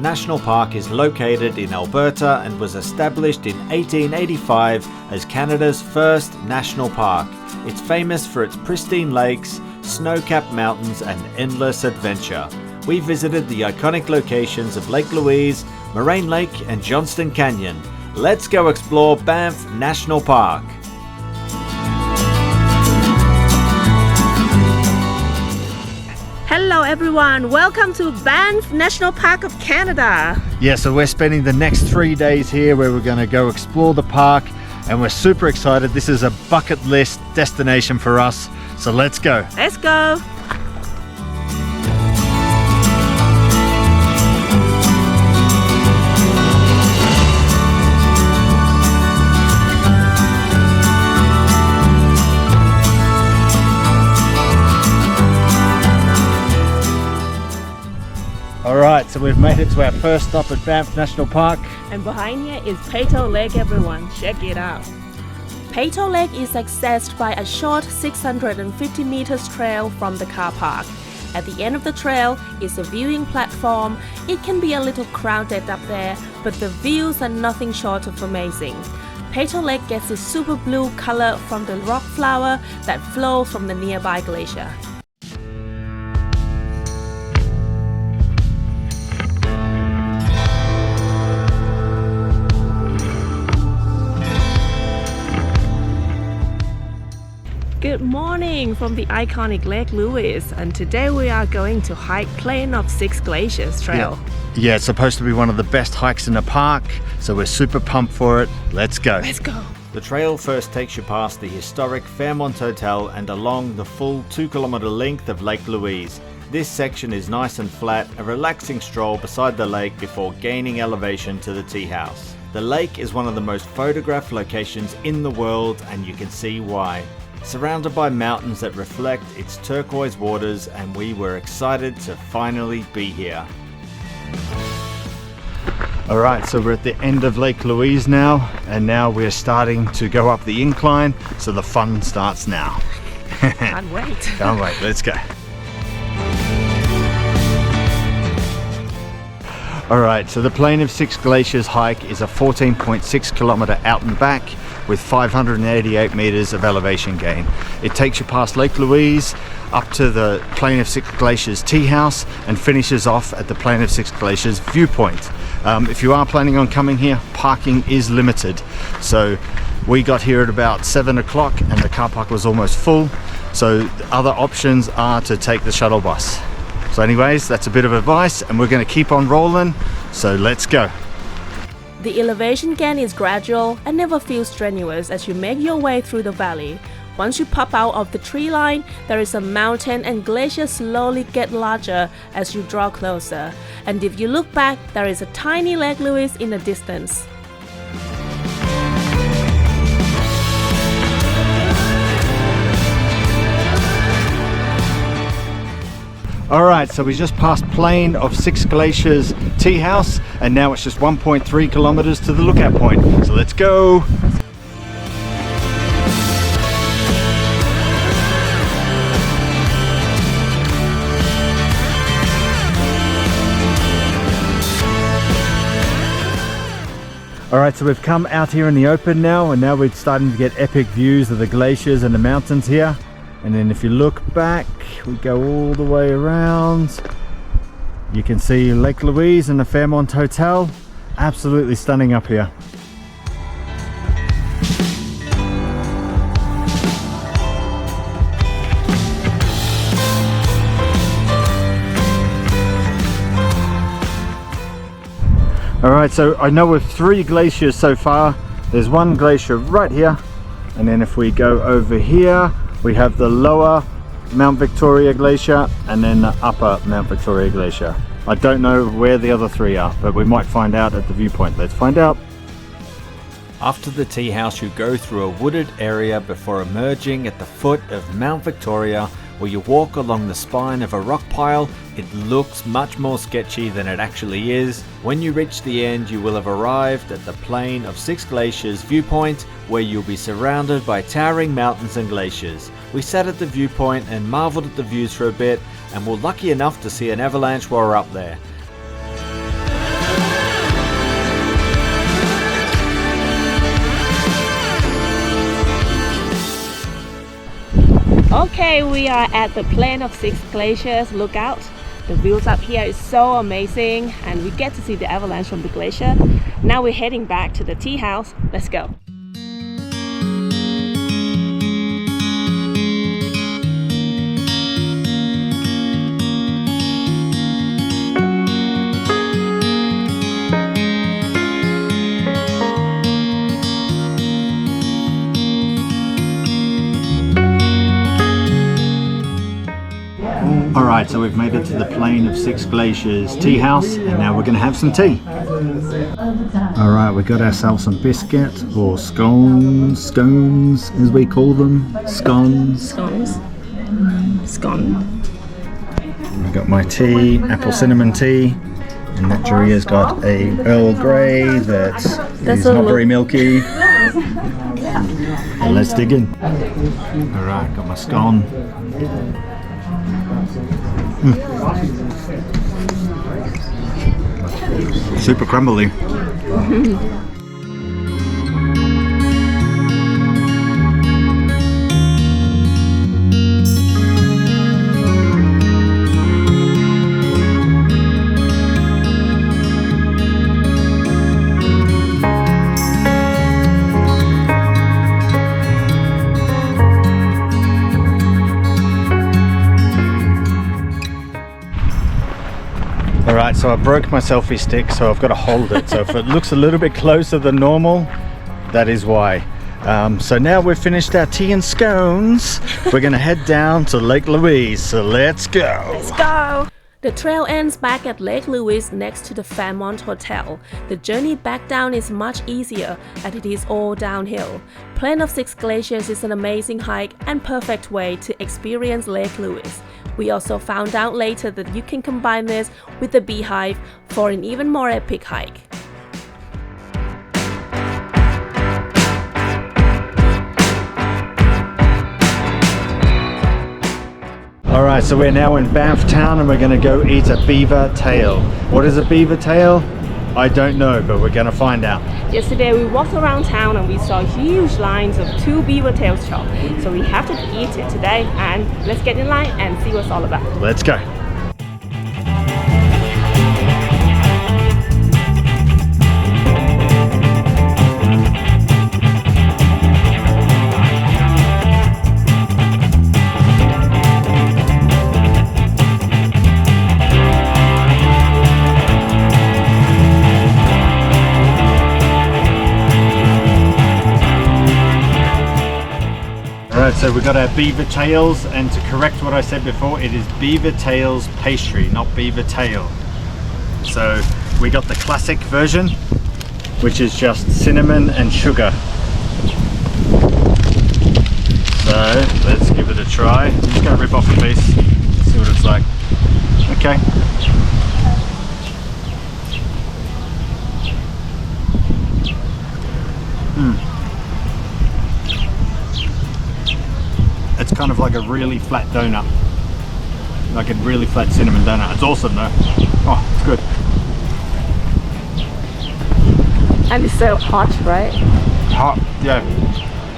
National Park is located in Alberta and was established in 1885 as Canada's first national park. It's famous for its pristine lakes, snow-capped mountains and endless adventure. We visited the iconic locations of Lake Louise, Moraine Lake and Johnston Canyon. Let's go explore Banff National Park. Hello everyone, welcome to Banff National Park of Canada. Yeah, so we're spending the next 3 days here where we're going to go explore the park and we're super excited. This is a bucket list destination for us, so let's go. Let's go. Alright, so we've made it to our first stop at Banff National Park. And behind here is Peyto Lake, everyone. Check it out. Peyto Lake is accessed by a short 650 meters trail from the car park. At the end of the trail is a viewing platform. It can be a little crowded up there, but the views are nothing short of amazing. Peyto Lake gets its super blue color from the rock flower that flows from the nearby glacier. Good morning from the iconic Lake Louise, and today we are going to hike Plain of Six Glaciers trail. Yeah, it's supposed to be one of the best hikes in the park, so we're super pumped for it. Let's go. Let's go. The trail first takes you past the historic Fairmont Hotel and along the full 2-kilometer length of Lake Louise. This section is nice and flat, a relaxing stroll beside the lake before gaining elevation to the tea house. The lake is one of the most photographed locations in the world, and you can see why. Surrounded by mountains that reflect its turquoise waters, and we were excited to finally be here. Alright, so we're at the end of Lake Louise now, and now we're starting to go up the incline, so the fun starts now. Can't wait. Can't wait, let's go. Alright, so the Plain of Six Glaciers hike is a 14.6 kilometer out and back with 588 meters of elevation gain. It takes you past Lake Louise, up to the Plain of Six Glaciers tea house, and finishes off at the Plain of Six Glaciers Viewpoint. If you are planning on coming here, parking is limited. So we got here at about 7 o'clock and the car park was almost full. So the other options are to take the shuttle bus. So anyways, that's a bit of advice and we're going to keep on rolling. So let's go. The elevation gain is gradual and never feels strenuous as you make your way through the valley. Once you pop out of the tree line, there is a mountain and glaciers slowly get larger as you draw closer. And if you look back, there is a tiny Lake Louise in the distance. Alright, so we just passed Plain of Six Glaciers tea house, and now it's just 1.3 kilometers to the lookout point. So let's go! Alright, so we've come out here in the open now, and now we're starting to get epic views of the glaciers and the mountains here. And then if you look back, we go all the way around. You can see Lake Louise and the Fairmont Hotel. Absolutely stunning up here. Alright, so I know we've 3 glaciers so far. There's one glacier right here, and then if we go over here, we have the lower Mount Victoria Glacier and then the upper Mount Victoria Glacier. I don't know where the other 3 are, but we might find out at the viewpoint. Let's find out. After the tea house, you go through a wooded area before emerging at the foot of Mount Victoria, where you walk along the spine of a rock pile. It looks much more sketchy than it actually is. When you reach the end, you will have arrived at the Plain of Six Glaciers viewpoint, where you'll be surrounded by towering mountains and glaciers. We sat at the viewpoint and marveled at the views for a bit, and were lucky enough to see an avalanche while we're up there. Okay, we are at the Plain of Six Glaciers lookout. The views up here is so amazing and we get to see the avalanche from the glacier. Now we're heading back to the tea house. Let's go. Alright, so we've made it to the Plain of Six Glaciers tea house and now we're going to have some tea. Alright, we got ourselves some biscuit or scones as we call them. Scones. Scone. I've got my tea, apple cinnamon tea, and that Jeria's got a Earl Grey that's not very milky. Well, let's dig in. Alright, got my scone. Super crumbly. Alright, so I broke my selfie stick, so I've got to hold it. So if it looks a little bit closer than normal, that is why. So now we've finished our tea and scones. We're going to head down to Lake Louise, so let's go. Let's go! The trail ends back at Lake Louise next to the Fairmont Hotel. The journey back down is much easier as it is all downhill. Plain of Six Glaciers is an amazing hike and perfect way to experience Lake Louise. We also found out later that you can combine this with the Beehive for an even more epic hike. Alright, so we're now in Banff town and we're going to go eat a beaver tail. What is a beaver tail? I don't know, but we're going to find out. Yesterday we walked around town and we saw huge lines of 2 BeaverTails shop. So we have to eat it today and let's get in line and see what it's all about. Let's go. Alright, so we got our BeaverTails, and to correct what I said before, it is BeaverTails pastry, not beaver tail. So we got the classic version, which is just cinnamon and sugar. So let's give it a try. I'm just going to rip off a piece, see what it's like. Okay. It's kind of like a really flat donut, like a really flat cinnamon donut. It's awesome though. Oh, it's good. And it's so hot, right? Hot, yeah.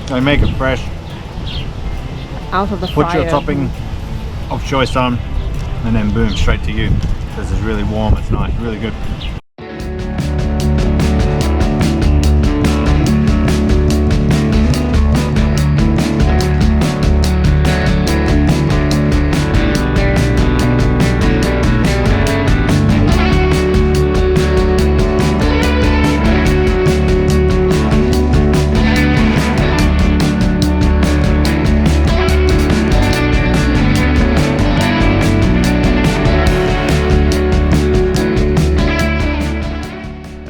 They make it fresh. Out of the fire. Put your topping of choice on, and then boom, straight to you. This is really warm. It's nice, really good.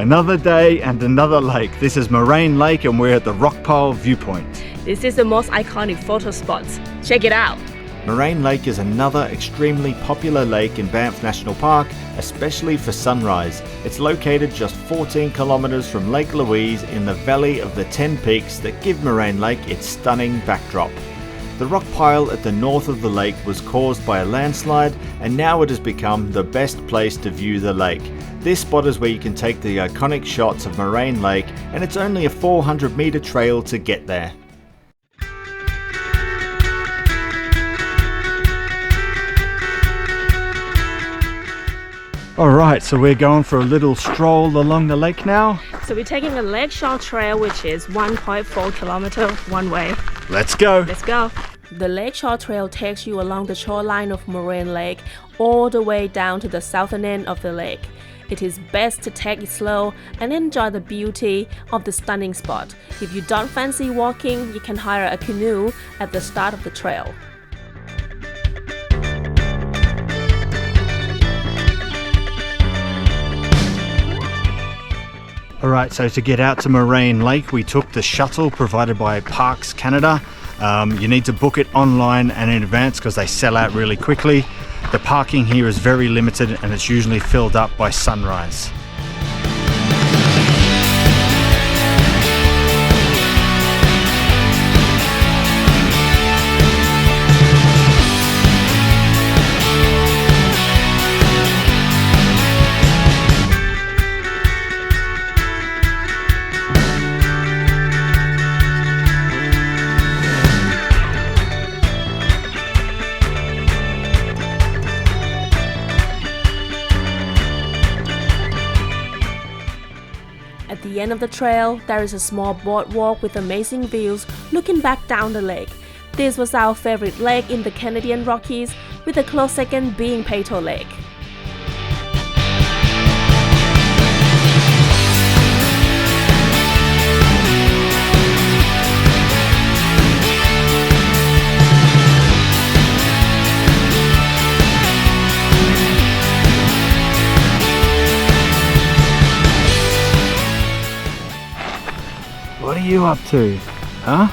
Another day and another lake. This is Moraine Lake and we're at the Rockpile Viewpoint. This is the most iconic photo spot. Check it out. Moraine Lake is another extremely popular lake in Banff National Park, especially for sunrise. It's located just 14 kilometers from Lake Louise in the valley of the 10 peaks that give Moraine Lake its stunning backdrop. The rock pile at the north of the lake was caused by a landslide, and now it has become the best place to view the lake. This spot is where you can take the iconic shots of Moraine Lake, and it's only a 400-meter trail to get there. Alright, so we're going for a little stroll along the lake now. So we're taking a Lakeshore trail, which is 1.4 kilometers one way. Let's go! Let's go! The Lakeshore trail takes you along the shoreline of Moraine Lake all the way down to the southern end of the lake. It is best to take it slow and enjoy the beauty of the stunning spot. If you don't fancy walking, you can hire a canoe at the start of the trail. Alright, so to get out to Moraine Lake, we took the shuttle provided by Parks Canada. You need to book it online and in advance because they sell out really quickly. The parking here is very limited and it's usually filled up by sunrise. At the end of the trail, there is a small boardwalk with amazing views looking back down the lake. This was our favorite lake in the Canadian Rockies, with a close second being Peyto Lake. What are you up to? Huh?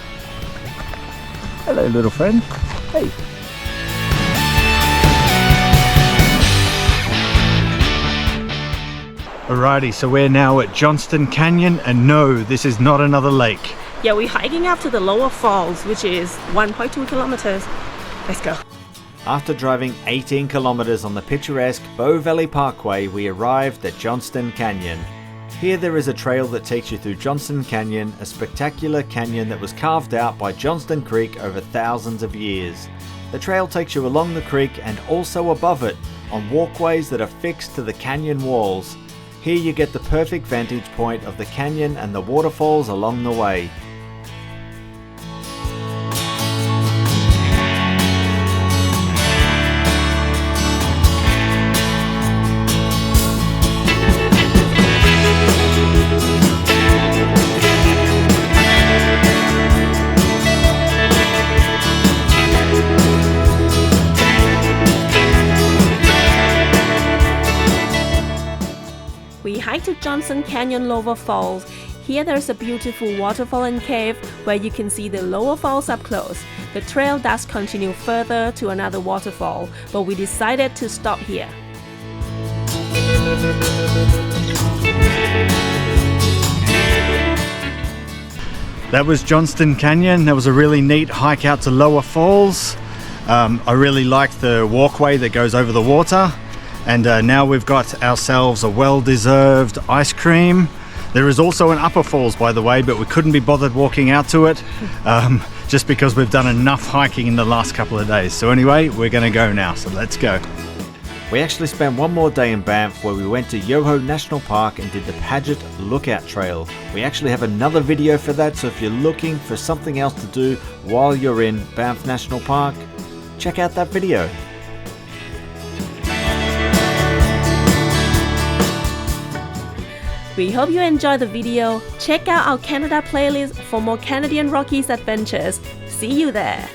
Hello, little friend. Hey. Alrighty, so we're now at Johnston Canyon, and no, this is not another lake. Yeah, we're hiking up to the lower falls, which is 1.2 kilometers. Let's go. After driving 18 kilometers on the picturesque Bow Valley Parkway, we arrived at Johnston Canyon. Here there is a trail that takes you through Johnston Canyon, a spectacular canyon that was carved out by Johnston Creek over thousands of years. The trail takes you along the creek and also above it, on walkways that are fixed to the canyon walls. Here you get the perfect vantage point of the canyon and the waterfalls along the way. We hiked to Johnston Canyon Lower Falls. Here there's a beautiful waterfall and cave where you can see the lower falls up close. The trail does continue further to another waterfall, but we decided to stop here. That was Johnston Canyon. That was a really neat hike out to Lower Falls. I really liked the walkway that goes over the water. And now we've got ourselves a well-deserved ice cream. There is also an Upper Falls, by the way, but we couldn't be bothered walking out to it just because we've done enough hiking in the last couple of days. So anyway, we're going to go now, so let's go. We actually spent one more day in Banff where we went to Yoho National Park and did the Paget Lookout Trail. We actually have another video for that, so if you're looking for something else to do while you're in Banff National Park, check out that video. We hope you enjoyed the video. Check out our Canada playlist for more Canadian Rockies adventures. See you there!